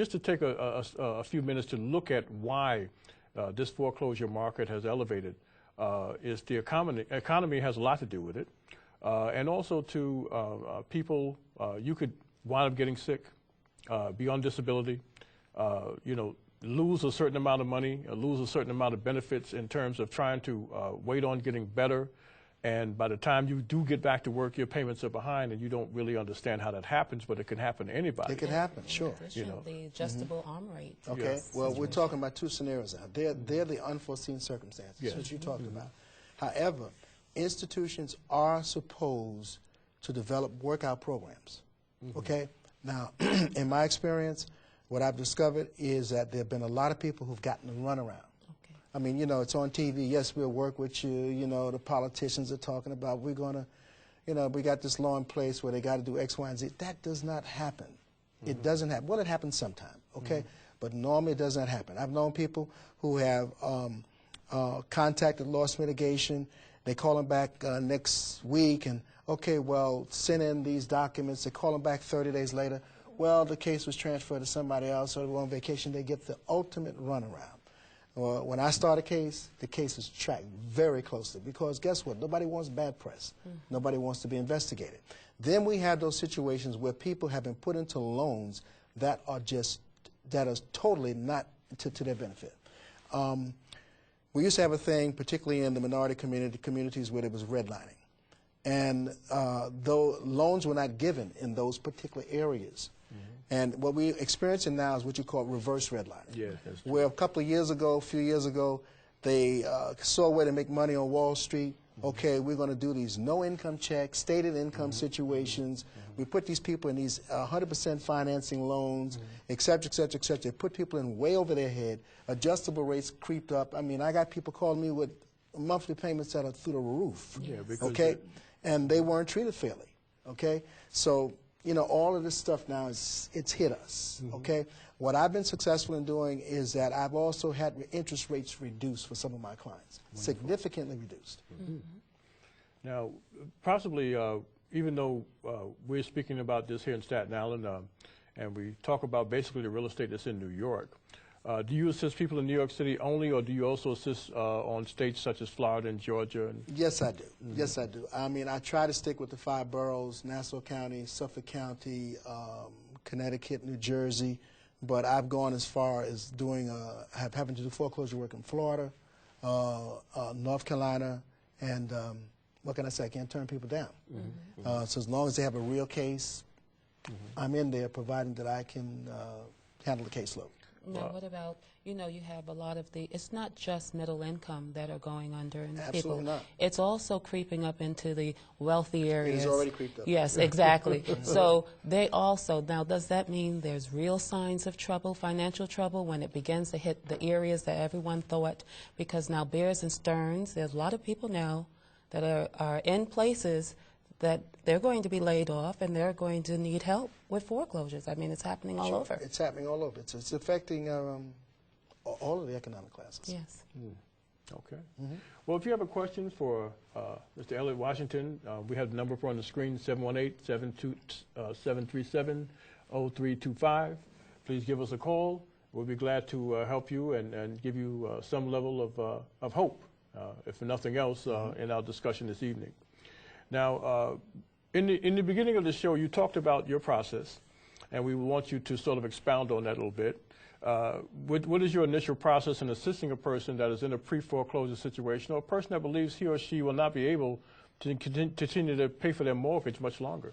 just to take a few minutes to look at why this foreclosure market has elevated, is the economy has a lot to do with it, and also to people, you could wind up getting sick, be on disability, you know, lose a certain amount of money, lose a certain amount of benefits in terms of trying to wait on getting better. And by the time you do get back to work, your payments are behind, and you don't really understand how that happens, but it can happen to anybody. It can happen, sure. You know, the adjustable arm rate. Okay, yes. well, we're talking about two scenarios now. They're the unforeseen circumstances, yes. which you talked about. However, institutions are supposed to develop workout programs, okay? Now, in my experience, what I've discovered is that there have been a lot of people who've gotten the runaround. I mean, you know, it's on TV. Yes, we'll work with you. You know, the politicians are talking about we're going to, you know, we got this law in place where they got to do X, Y, and Z. That does not happen. It doesn't happen. Well, it happens sometime, okay? But normally it does not happen. I've known people who have contacted loss mitigation. They call them back next week and, okay, well, send in these documents. They call them back 30 days later. Well, the case was transferred to somebody else, or they were on vacation. They get the ultimate runaround. When I start a case, the case is tracked very closely because guess what? Nobody wants bad press. Nobody wants to be investigated. Then we have those situations where people have been put into loans that are totally not to their benefit. We used to have a thing, particularly in the minority communities, where there was redlining. And though loans were not given in those particular areas. And what we're experiencing now is what you call reverse redlining. Yeah, that's true. Where a couple of years ago, a few years ago, they saw a way to make money on Wall Street. Okay, we're going to do these no-income checks, stated income situations. We put these people in these 100% financing loans, et cetera, et cetera, et cetera. They put people in way over their head. Adjustable rates creeped up. I mean, I got people calling me with monthly payments that are through the roof. Yeah, okay, and they weren't treated fairly. Okay, so you know, all of this stuff now it's hit us. Okay, what I've been successful in doing is that I've also had interest rates reduced for some of my clients, significantly reduced. Now, possibly, even though we're speaking about this here in Staten Island, and we talk about basically the real estate that's in New York, do you assist people in New York City only, or do you also assist on states such as Florida and Georgia? And yes, I do. Yes, I do. I mean, I try to stick with the 5 boroughs, Nassau County, Suffolk County, Connecticut, New Jersey, but I've gone as far as doing, having to do foreclosure work in Florida, North Carolina, and what can I say? I can't turn people down. So as long as they have a real case, I'm in there providing that I can handle the caseload. Now, what about, you know, you have a lot of it's not just middle income that are going under. And Absolutely not. It's also creeping up into the wealthy areas. It has already creeped up. Yes, exactly. So they also, now does that mean there's real signs of trouble, financial trouble, when it begins to hit the areas that everyone thought? Because now Bears and Stearns, there's a lot of people now that are in places that they're going to be laid off and they're going to need help with foreclosures. I mean, it's happening all over. It's happening all over. It's affecting all of the economic classes. Yes. Okay. Well, if you have a question for Mr. Elliott Washington, we have the number on the screen, 718-737-0325. Please give us a call. We'll be glad to help you and give you some level of hope, if nothing else, in our discussion this evening. Now, in the beginning of the show, you talked about your process, and we want you to sort of expound on that a little bit. What is your initial process in assisting a person that is in a pre-foreclosure situation, or a person that believes he or she will not be able to continue to pay for their mortgage much longer?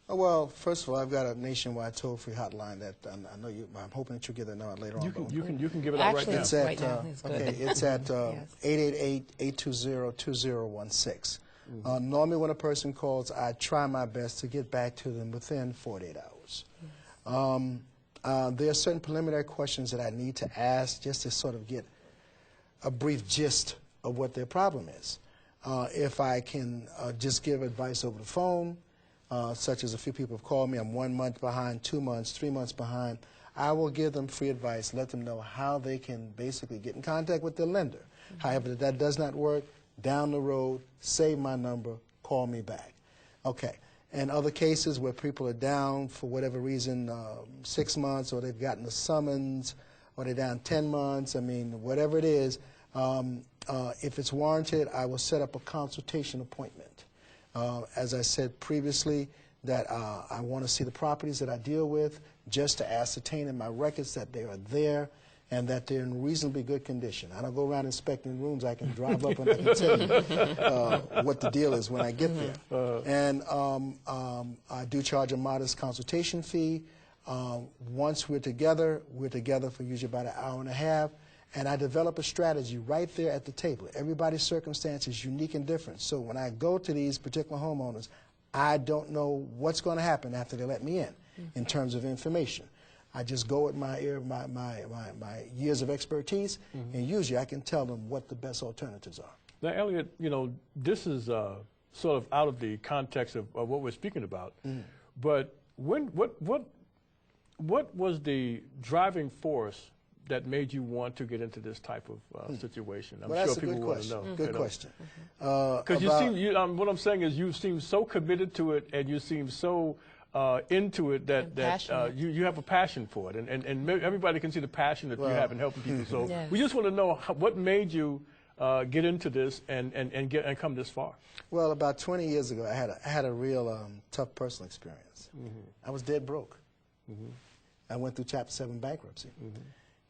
Well, first of all, I've got a nationwide toll-free hotline that I know you. I'm hoping that you'll get that number later on. You can give it out right now. It's at it's at 888-820-2016. Normally, when a person calls, I try my best to get back to them within 48 hours. There are certain preliminary questions that I need to ask just to sort of get a brief gist of what their problem is. If I can just give advice over the phone, such as a few people have called me, I'm 1 month behind, 2 months, 3 months behind, I will give them free advice, let them know how they can basically get in contact with their lender. However, if that does not work, down the road, save my number, call me back. Okay. and other cases where people are down for whatever reason, 6 months, or they've gotten a summons, or they're down 10 months, I mean, whatever it is, if it's warranted, I will set up a consultation appointment. As I said previously, that I want to see the properties that I deal with just to ascertain in my records that they are there and that they're in reasonably good condition. I don't go around inspecting rooms. I can drive up and I can tell you what the deal is when I get there. And I do charge a modest consultation fee. Once we're together for usually about an hour and a half, and I develop a strategy right there at the table. Everybody's circumstance is unique and different. So when I go to these particular homeowners, I don't know what's going to happen after they let me in terms of information. I just go with my years of expertise, and usually I can tell them what the best alternatives are. Now, Elliot, you know, this is sort of out of the context of what we're speaking about, but what was the driving force that made you want to get into this type of situation? I'm sure people want to know. Good question. Because you seem, what I'm saying is you seem so committed to it, and you seem so into it that you have a passion for it, and everybody can see the passion that you have in helping people. So we just want to know what made you get into this and come this far. Well, about 20 years ago, I had a real tough personal experience. I was dead broke. I went through Chapter 7 bankruptcy.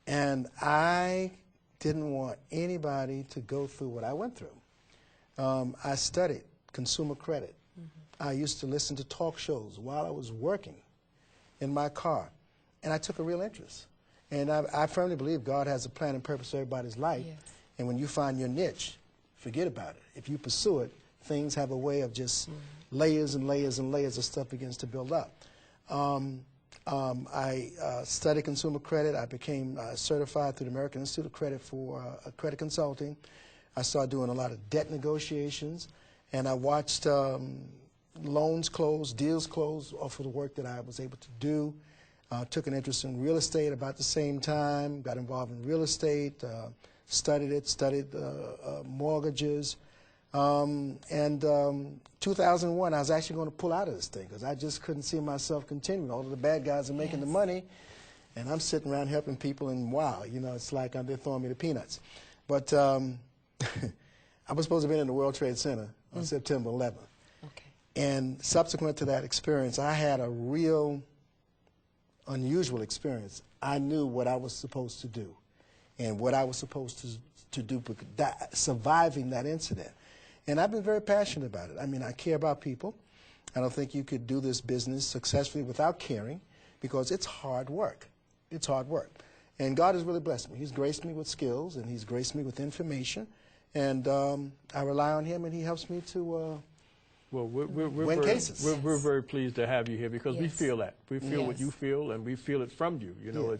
And I didn't want anybody to go through what I went through. I studied consumer credit. I used to listen to talk shows while I was working in my car, and I took a real interest. And I firmly believe God has a plan and purpose for everybody's life, and when you find your niche, forget about it. If you pursue it, things have a way of just layers and layers and layers of stuff begins to build up. I studied consumer credit. I became certified through the American Institute of Credit for credit consulting. I started doing a lot of debt negotiations, and I watched loans close, deals close off of the work that I was able to do. Took an interest in real estate about the same time, got involved in real estate, studied mortgages. 2001, I was actually going to pull out of this thing because I just couldn't see myself continuing. All of the bad guys are making the money, and I'm sitting around helping people, and wow, you know, it's like they're throwing me the peanuts. But I was supposed to have been in the World Trade Center on September 11th. And subsequent to that experience, I had a real unusual experience. I knew what I was supposed to do and what I was supposed to do, surviving that incident. And I've been very passionate about it. I mean, I care about people. I don't think you could do this business successfully without caring, because it's hard work. It's hard work. And God has really blessed me. He's graced me with skills, and He's graced me with information. And I rely on Him, and He helps me to win cases. We're very pleased to have you here, because we feel that. We feel what you feel, and we feel it from you. You know,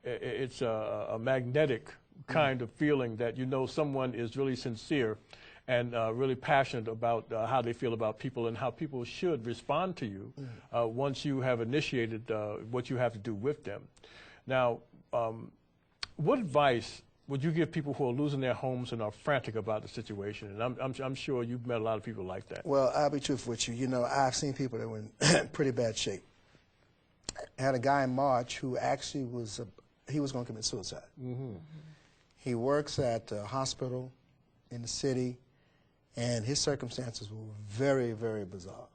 it's a magnetic kind of feeling that you know someone is really sincere and really passionate about how they feel about people and how people should respond to you once you have initiated what you have to do with them. Now, what advice would you give people who are losing their homes and are frantic about the situation? And I'm sure you've met a lot of people like that. Well, I'll be truthful with you. You know, I've seen people that were in pretty bad shape. I had a guy in March who actually was he was going to commit suicide. He works at a hospital in the city, and his circumstances were very, very bizarre.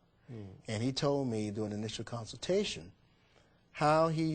And he told me during the initial consultation how he